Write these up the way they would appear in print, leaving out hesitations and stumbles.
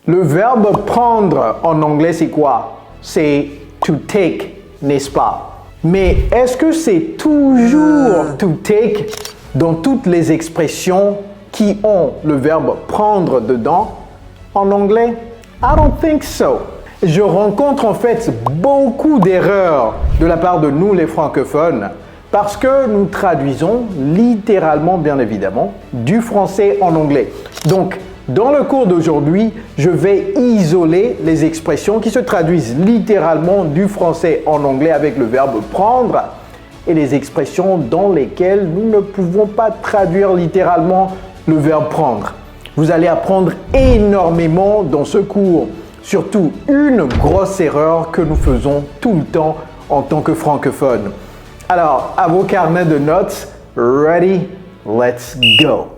Le verbe prendre en anglais, c'est quoi? C'est to take, n'est-ce pas? Mais est-ce que c'est toujours to take dans toutes les expressions qui ont le verbe prendre dedans en anglais? I don't think so. Je rencontre en fait beaucoup d'erreurs de la part de nous les francophones parce que nous traduisons littéralement, bien évidemment, du français en anglais. Donc, dans le cours d'aujourd'hui, je vais isoler les expressions qui se traduisent littéralement du français en anglais avec le verbe prendre et les expressions dans lesquelles nous ne pouvons pas traduire littéralement le verbe prendre. Vous allez apprendre énormément dans ce cours, surtout une grosse erreur que nous faisons tout le temps en tant que francophones. Alors, à vos carnets de notes, ready, let's go!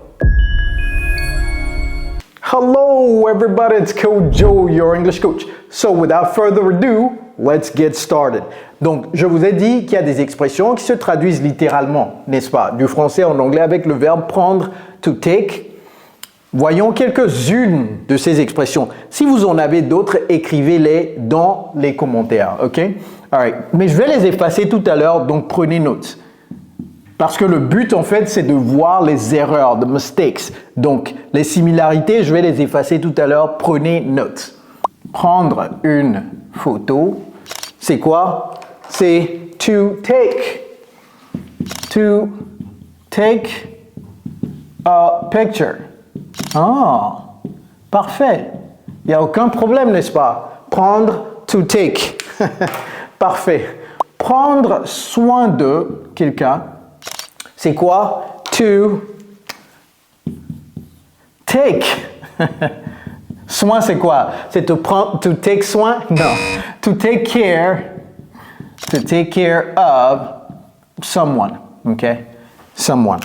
Hello everybody, it's Coach Joe, your English coach. So without further ado, let's get started. Donc, je vous ai dit qu'il y a des expressions qui se traduisent littéralement, n'est-ce pas, du français en anglais avec le verbe prendre, to take. Voyons quelques-unes de ces expressions. Si vous en avez d'autres, écrivez-les dans les commentaires, ok? Alright. Mais je vais les effacer tout à l'heure, donc prenez note. Parce que le but, en fait, c'est de voir les erreurs, the mistakes. Donc, les similarités, je vais les effacer tout à l'heure. Prenez note. Prendre une photo, c'est quoi? C'est to take. To take a picture. Ah, parfait. Il n'y a aucun problème, n'est-ce pas? Prendre, to take. Parfait. Prendre soin de quelqu'un. C'est quoi? To take. Soin, c'est quoi? C'est te prendre, to take soin? Non. To take care of someone. OK? Someone.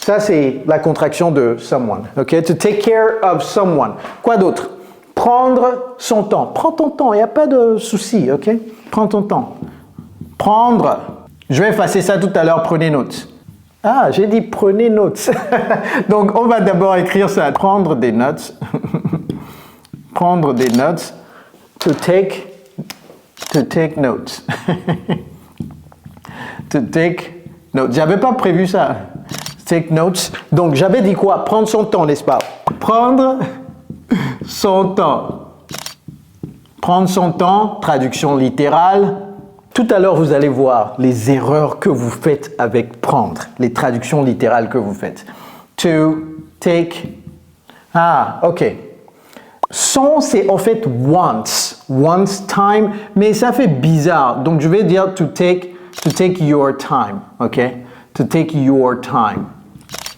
Ça, c'est la contraction de someone. OK? To take care of someone. Quoi d'autre? Prendre son temps. Prends ton temps, il n'y a pas de souci. OK? Prends ton temps. Prendre. Je vais effacer ça tout à l'heure, prenez note. Ah, j'ai dit prenez notes. Donc, on va d'abord écrire ça. Prendre des notes. Prendre des notes. To take notes. To take notes. J'avais pas prévu ça. Take notes. Donc, j'avais dit quoi? Prendre son temps, n'est-ce pas? Prendre son temps. Prendre son temps, traduction littérale. Tout à l'heure, vous allez voir les erreurs que vous faites avec prendre, les traductions littérales que vous faites. To, take. Ah, ok. Son, c'est en fait once. Once, time, mais ça fait bizarre. Donc, je vais dire to take your time, ok? To take your time.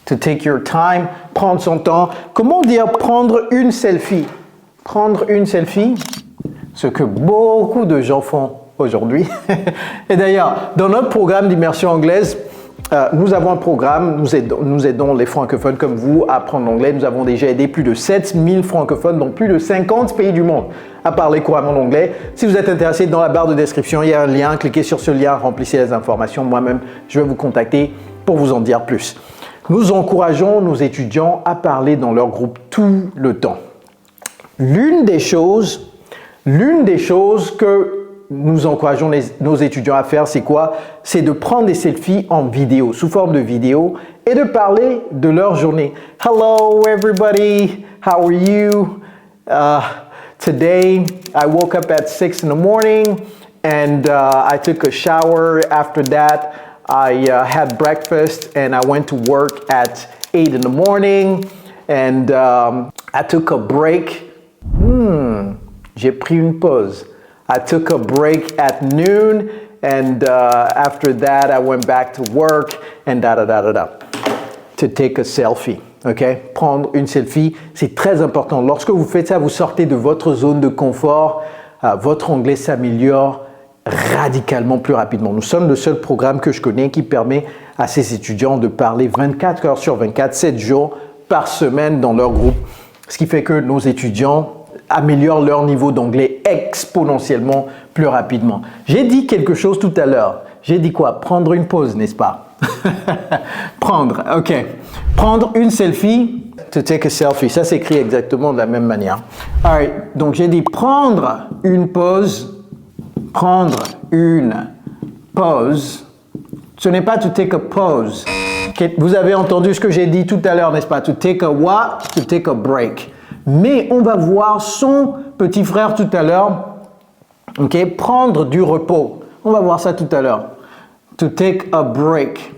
To take your time, prendre son temps. Comment dire prendre une selfie? Prendre une selfie, ce que beaucoup de gens font aujourd'hui. Et d'ailleurs, dans notre programme d'immersion anglaise, nous avons un programme, nous aidons les francophones comme vous à apprendre l'anglais. Nous avons déjà aidé plus de 7000 francophones dans plus de 50 pays du monde à parler couramment l'anglais. Si vous êtes intéressé, dans la barre de description, il y a un lien. Cliquez sur ce lien, remplissez les informations. Moi-même, je vais vous contacter pour vous en dire plus. Nous encourageons nos étudiants à parler dans leur groupe tout le temps. L'une des choses que nous encourageons nos étudiants à faire, c'est quoi? C'est de prendre des selfies en vidéo, sous forme de vidéo, et de parler de leur journée. Hello everybody, how are you? Today, I woke up at 6 in the morning, and I took a shower. After that, I had breakfast, and I went to work at 8 in the morning, and I took a break. J'ai pris une pause. I took a break at noon, and after that, I went back to work, and To take a selfie, ok? Prendre une selfie, c'est très important. Lorsque vous faites ça, vous sortez de votre zone de confort, votre anglais s'améliore radicalement plus rapidement. Nous sommes le seul programme que je connais qui permet à ces étudiants de parler 24 heures sur 24, 7 jours par semaine dans leur groupe, ce qui fait que nos étudiants améliorent leur niveau d'anglais exponentiellement plus rapidement. J'ai dit quelque chose tout à l'heure. J'ai dit quoi? Prendre une pause, n'est-ce pas? Prendre, ok. Prendre une selfie, to take a selfie. Ça s'écrit exactement de la même manière. Alright, donc j'ai dit prendre une pause. Prendre une pause. Ce n'est pas to take a pause. Okay. Vous avez entendu ce que j'ai dit tout à l'heure, n'est-ce pas? To take a what? To take a break. Mais on va voir son petit frère tout à l'heure. Ok, prendre du repos. On va voir ça tout à l'heure. To take a break.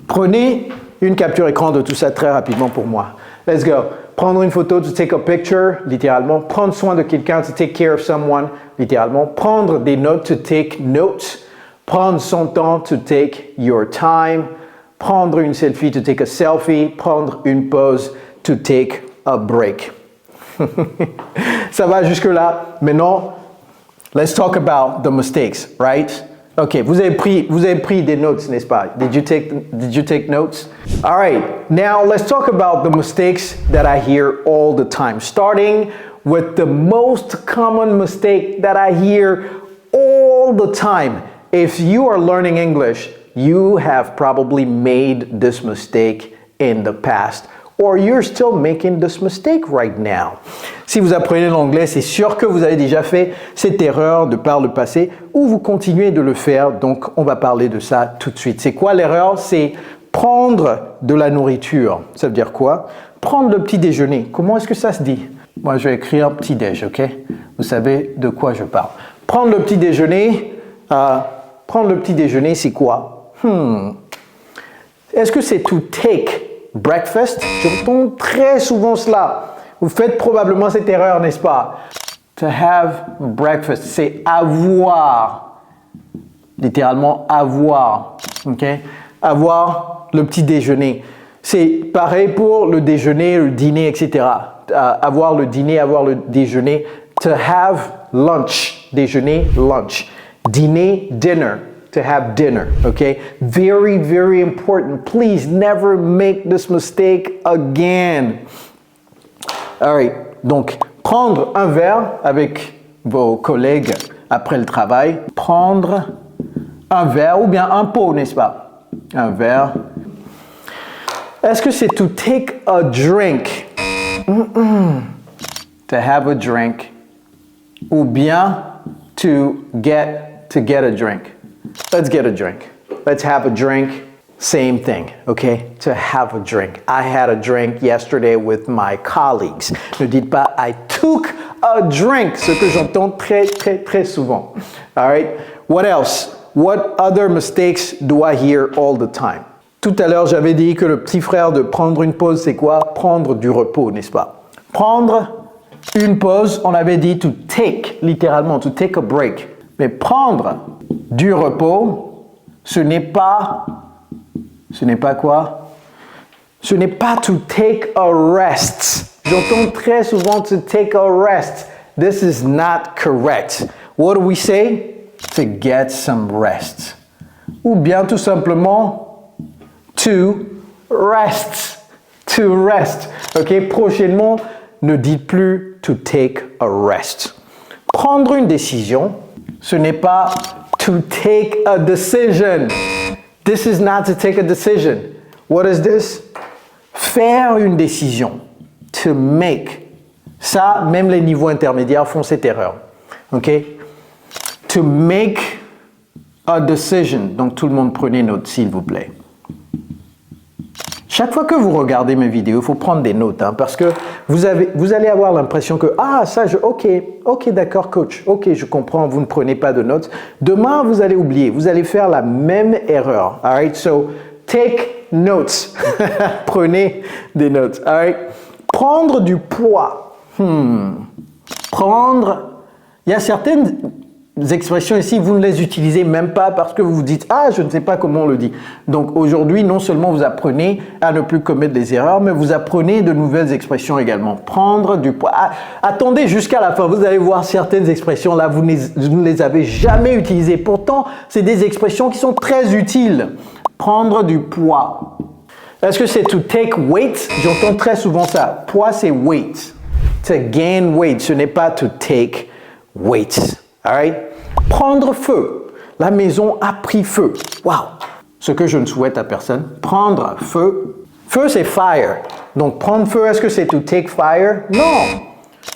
Prenez une capture écran de tout ça très rapidement pour moi. Let's go. Prendre une photo, to take a picture, littéralement. Prendre soin de quelqu'un, to take care of someone, littéralement. Prendre des notes, to take notes. Prendre son temps, to take your time. Prendre une selfie, to take a selfie. Prendre une pause, to take a break. Ça va jusque-là? Maintenant, let's talk about the mistakes, right? Ok, vous avez pris des notes, n'est-ce pas? Did you take notes? All right, now let's talk about the mistakes that I hear all the time. Starting with the most common mistake that I hear all the time. If you are learning English, you have probably made this mistake in the past. Or you're still making this mistake right now. Si vous apprenez l'anglais, c'est sûr que vous avez déjà fait cette erreur de par le passé ou vous continuez de le faire. Donc, on va parler de ça tout de suite. C'est quoi l'erreur? C'est prendre de la nourriture. Ça veut dire quoi? Prendre le petit déjeuner. Comment est-ce que ça se dit? Moi, je vais écrire petit déj, ok? Vous savez de quoi je parle. Prendre le petit déjeuner, c'est quoi? Est-ce que c'est to take breakfast? J'entends très souvent cela. Vous faites probablement cette erreur, n'est-ce pas? To have breakfast, c'est avoir. Littéralement avoir. Ok? Avoir le petit déjeuner. C'est pareil pour le déjeuner, le dîner, etc. Avoir le dîner, avoir le déjeuner. To have lunch. Déjeuner, lunch. Dîner, dinner. To have dinner, okay? Very, very important. Please never make this mistake again. All right, donc prendre un verre avec vos collègues après le travail. Prendre un verre ou bien un pot, n'est-ce pas? Un verre. Est-ce que c'est to take a drink? To have a drink. Ou bien to get a drink. Let's get a drink. Let's have a drink. Same thing, okay? To have a drink. I had a drink yesterday with my colleagues. Ne dites pas I took a drink, ce que j'entends très souvent. All right? What else? What other mistakes do I hear all the time? Tout à l'heure, j'avais dit que le petit frère de prendre une pause, c'est quoi? Prendre du repos, n'est-ce pas? Prendre une pause, on avait dit to take, littéralement, to take a break. Mais prendre du repos, ce n'est pas quoi? Ce n'est pas to take a rest. J'entends très souvent to take a rest. This is not correct. What do we say? To get some rest. Ou bien tout simplement to rest. To rest. Ok? Prochainement, ne dites plus to take a rest. Prendre une décision, ce n'est pas to take a decision. This is not to take a decision. What is this? Faire une décision. To make. Ça, même les niveaux intermédiaires font cette erreur. OK? To make a decision. Donc, tout le monde prenez note, s'il vous plaît. Chaque fois que vous regardez mes vidéos, il faut prendre des notes, hein, parce que vous allez avoir l'impression que ok, d'accord, coach, ok, je comprends, vous ne prenez pas de notes. Demain, vous allez oublier, vous allez faire la même erreur. All right, so take notes. Prenez des notes. All right. Prendre du poids. Il y a certaines expressions ici, vous ne les utilisez même pas parce que vous vous dites « Ah, je ne sais pas comment on le dit ». Donc aujourd'hui, non seulement vous apprenez à ne plus commettre des erreurs, mais vous apprenez de nouvelles expressions également. Prendre du poids. Attendez jusqu'à la fin, vous allez voir certaines expressions là, vous ne les avez jamais utilisées. Pourtant, c'est des expressions qui sont très utiles. Prendre du poids. Est-ce que c'est to take weight? J'entends très souvent ça. Poids, c'est weight. To gain weight, ce n'est pas to take weight. All right? Prendre feu. La maison a pris feu. Wow! Ce que je ne souhaite à personne. Prendre feu. Feu, c'est fire. Donc, prendre feu, est-ce que c'est to take fire? Non.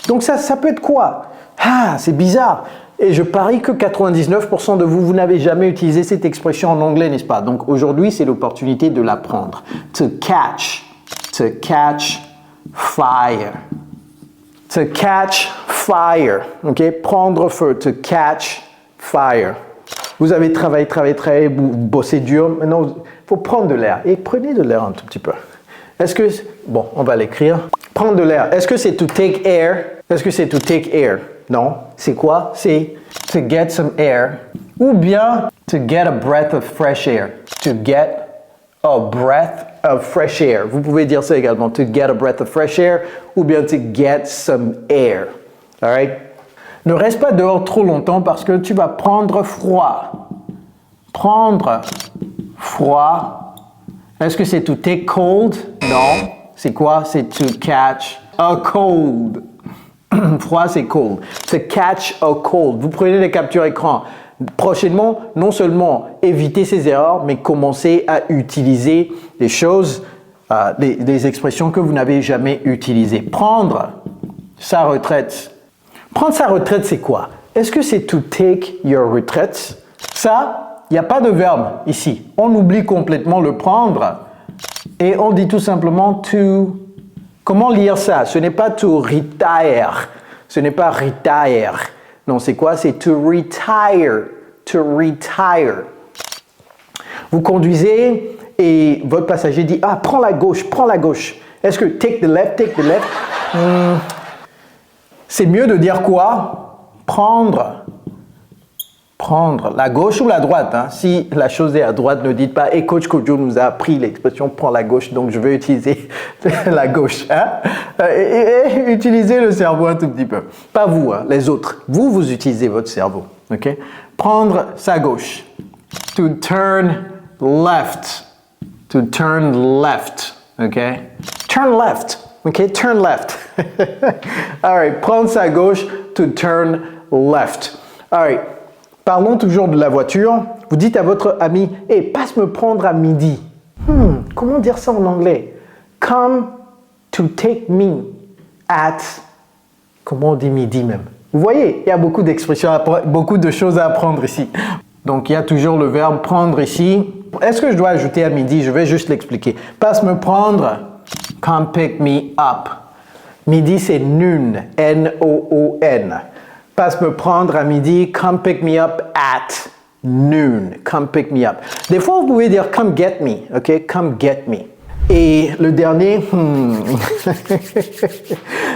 Donc, ça peut être quoi? Ah, c'est bizarre. Et je parie que 99% de vous, vous n'avez jamais utilisé cette expression en anglais, n'est-ce pas? Donc, aujourd'hui, c'est l'opportunité de l'apprendre. To catch fire. To catch fire. OK? Prendre feu. To catch fire. Vous avez travaillé, vous bossez dur. Maintenant, il faut prendre de l'air. Et prenez de l'air un tout petit peu. Est-ce que... Bon, on va l'écrire. Prendre de l'air. Est-ce que c'est to take air? Est-ce que c'est to take air? Non. C'est quoi? C'est to get some air. Ou bien to get a breath of fresh air. To get a breath of fresh air. Vous pouvez dire ça également. To get a breath of fresh air. Ou bien to get some air. All right? Ne reste pas dehors trop longtemps parce que tu vas prendre froid. Prendre froid. Est-ce que c'est to take cold? Non. C'est quoi? C'est to catch a cold. Froid, c'est cold. To catch a cold. Vous prenez les captures écran. Prochainement, non seulement éviter ces erreurs, mais commencer à utiliser des choses, des expressions que vous n'avez jamais utilisées. Prendre sa retraite. Prendre sa retraite, c'est quoi? Est-ce que c'est to take your retraite? Ça, il n'y a pas de verbe ici. On oublie complètement le prendre et on dit tout simplement to... Comment lire ça? Ce n'est pas to retire. Ce n'est pas retire. Non, c'est quoi? C'est to retire. To retire. Vous conduisez et votre passager dit « Ah, prends la gauche, prends la gauche. » Est-ce que take the left, take the left? C'est mieux de dire quoi? Prendre. Prendre. La gauche ou la droite? Hein? Si la chose est à droite, ne dites pas « Et Coach Kojo nous a appris l'expression « prends la gauche », donc je vais utiliser la gauche. Hein? Et utilisez le cerveau un tout petit peu. Pas vous, hein, les autres. Vous utilisez votre cerveau. Okay? Prendre sa gauche. To turn left. To turn left. Okay? Turn left. Okay? Turn left. All right. Prendre sa gauche. To turn left. All right. Parlons toujours de la voiture. Vous dites à votre ami, « Hey, passe me prendre à midi. » Comment dire ça en anglais? Come to take me at... Comment on dit midi même? Vous voyez, il y a beaucoup d'expressions, beaucoup de choses à apprendre ici. Donc, il y a toujours le verbe prendre ici. Est-ce que je dois ajouter à midi? Je vais juste l'expliquer. Passe me prendre. Come pick me up. Midi, c'est noon. N-O-O-N. Passe me prendre à midi, come pick me up at noon. Come pick me up. Des fois, vous pouvez dire come get me. OK? Come get me. Et le dernier,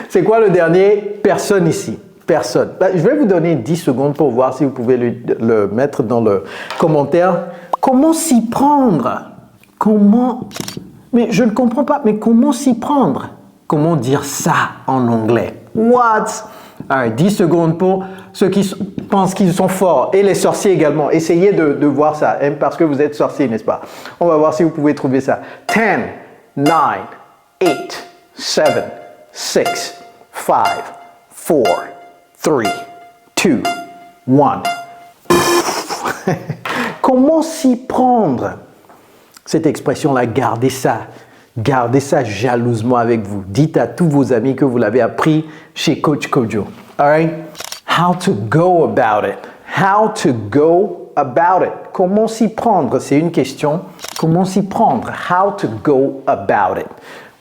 c'est quoi le dernier? Personne ici. Personne. Je vais vous donner 10 secondes pour voir si vous pouvez le mettre dans le commentaire. Comment s'y prendre? Comment? Mais je ne comprends pas. Mais comment s'y prendre? Comment dire ça en anglais? What? Right, 10 secondes pour ceux qui pensent qu'ils sont forts et les sorciers également. Essayez de voir ça, hein, parce que vous êtes sorciers, n'est-ce pas? On va voir si vous pouvez trouver ça. 10, 9, 8, 7, 6, 5, 4, 3, 2, 1. Comment s'y prendre? Cette expression-là, gardez ça. Gardez ça jalousement avec vous. Dites à tous vos amis que vous l'avez appris chez Coach Kojo. All right? How to go about it. How to go about it. Comment s'y prendre? C'est une question. Comment s'y prendre? How to go about it.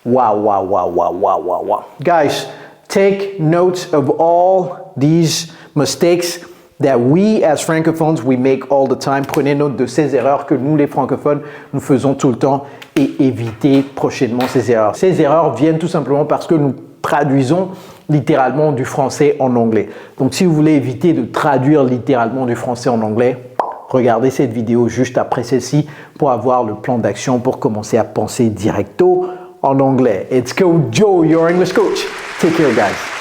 Wow, wow, wow, wow, wow, wow, wow. Guys, take notes of all these mistakes that we as francophones, we make all the time. Prenez note de ces erreurs que nous, les francophones, nous faisons tout le temps et évitez prochainement ces erreurs. Ces erreurs viennent tout simplement parce que nous traduisons littéralement du français en anglais. Donc, si vous voulez éviter de traduire littéralement du français en anglais, regardez cette vidéo juste après celle-ci pour avoir le plan d'action pour commencer à penser directo en anglais. It's Kojo, your English coach. Take care, guys.